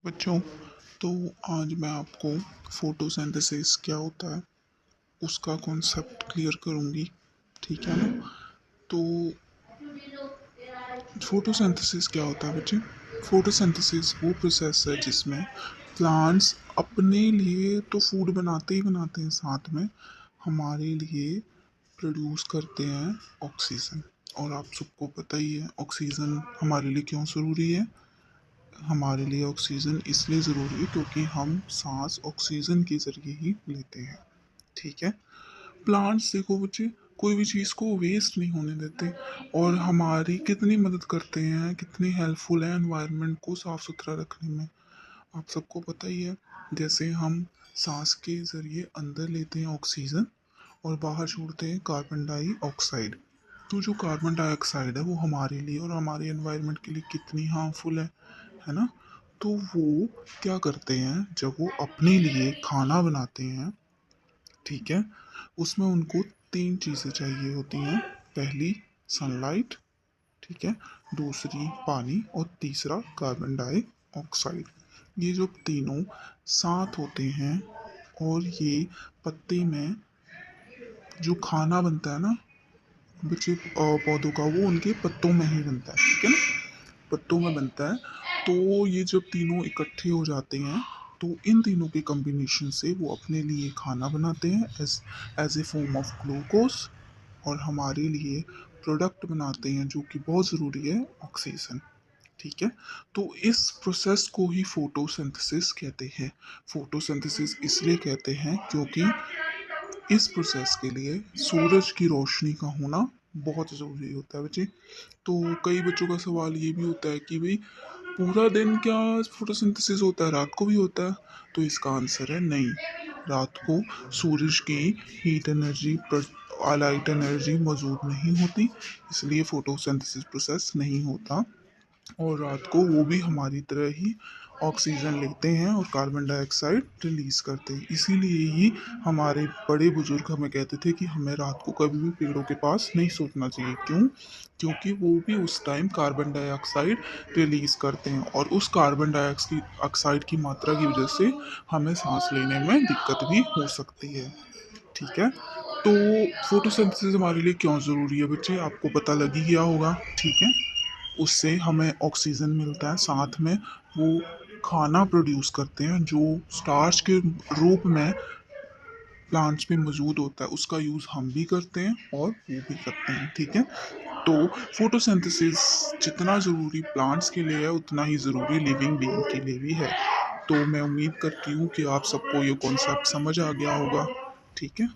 बच्चों, तो आज मैं आपको फोटोसिंथेसिस क्या होता है उसका कॉन्सेप्ट क्लियर करूंगी। ठीक है ना? तो फोटोसिंथेसिस क्या होता है बच्चे? फोटोसिंथेसिस वो प्रोसेस है जिसमें प्लांट्स अपने लिए तो फूड बनाते ही बनाते हैं, साथ में हमारे लिए प्रोड्यूस करते हैं ऑक्सीजन। और आप सबको पता ही है ऑक्सीजन हमारे लिए क्यों ज़रूरी है। हमारे लिए ऑक्सीजन इसलिए ज़रूरी है क्योंकि हम सांस ऑक्सीजन के ज़रिए ही लेते हैं। ठीक है। प्लांट्स देखो बच्चे, कोई भी चीज़ को वेस्ट नहीं होने देते और हमारी कितनी मदद करते हैं, कितनी हेल्पफुल है एनवायरनमेंट को साफ़ सुथरा रखने में। आप सबको पता ही है, जैसे हम सांस के ज़रिए अंदर लेते हैं ऑक्सीजन और बाहर छोड़ते हैं कार्बन डाइऑक्साइड। तो जो कार्बन डाइऑक्साइड है वो हमारे लिए और हमारे एनवायरनमेंट के लिए कितनी हार्मफुल है ना? तो वो क्या करते हैं जब वो अपने लिए खाना बनाते हैं, ठीक है, उसमें उनको तीन चीज़ें चाहिए होती हैं। पहली सनलाइट, ठीक है, दूसरी पानी और तीसरा कार्बन डाइऑक्साइड। ये जो तीनों साथ होते हैं और ये पत्ते में जो खाना बनता है ना बच्चे, पौधों का, वो उनके पत्तों में ही बनता है। ठीक है ना? पत्तों में बनता है। तो ये जब तीनों इकट्ठे हो जाते हैं तो इन तीनों के कॉम्बिनेशन से वो अपने लिए खाना बनाते हैं as as a form of glucose, और हमारे लिए प्रोडक्ट बनाते हैं जो कि बहुत ज़रूरी है, ऑक्सीजन। ठीक है। तो इस प्रोसेस को ही फोटोसिंथेसिस कहते हैं। फोटोसिंथेसिस इसलिए कहते हैं क्योंकि इस प्रोसेस के लिए सूरज की रोशनी का होना बहुत ज़रूरी होता है बच्चे। तो कई बच्चों का सवाल ये भी होता है कि भाई पूरा दिन क्या फोटोसिंथेसिस होता है, रात को भी होता है? तो इसका आंसर है नहीं। रात को सूरज की हीट एनर्जी, लाइट एनर्जी मौजूद नहीं होती, इसलिए फोटोसिंथेसिस प्रोसेस नहीं होता। और रात को वो भी हमारी तरह ही ऑक्सीजन लेते हैं और कार्बन डाइऑक्साइड रिलीज करते हैं। इसीलिए ही हमारे बड़े बुजुर्ग हमें कहते थे कि हमें रात को कभी भी पेड़ों के पास नहीं सोना चाहिए। क्यों? क्योंकि वो भी उस टाइम कार्बन डाइऑक्साइड रिलीज करते हैं और उस कार्बन डाइऑक्साइड की मात्रा की वजह से हमें सांस लेने में दिक्कत भी हो सकती है। ठीक है। तो फोटोसिंथेसिस हमारे लिए क्यों ज़रूरी है बच्चे, आपको पता लग ही गया होगा। ठीक है। उससे हमें ऑक्सीजन मिलता है, साथ में वो खाना प्रोड्यूस करते हैं जो स्टार्च के रूप में प्लांट्स में मौजूद होता है, उसका यूज़ हम भी करते हैं और वो भी करते हैं। ठीक है। तो फोटोसिंथेसिस जितना ज़रूरी प्लांट्स के लिए है उतना ही ज़रूरी लिविंग बीइंग के लिए भी है। तो मैं उम्मीद करती हूँ कि आप सबको ये कॉन्सेप्ट समझ आ गया होगा। ठीक है।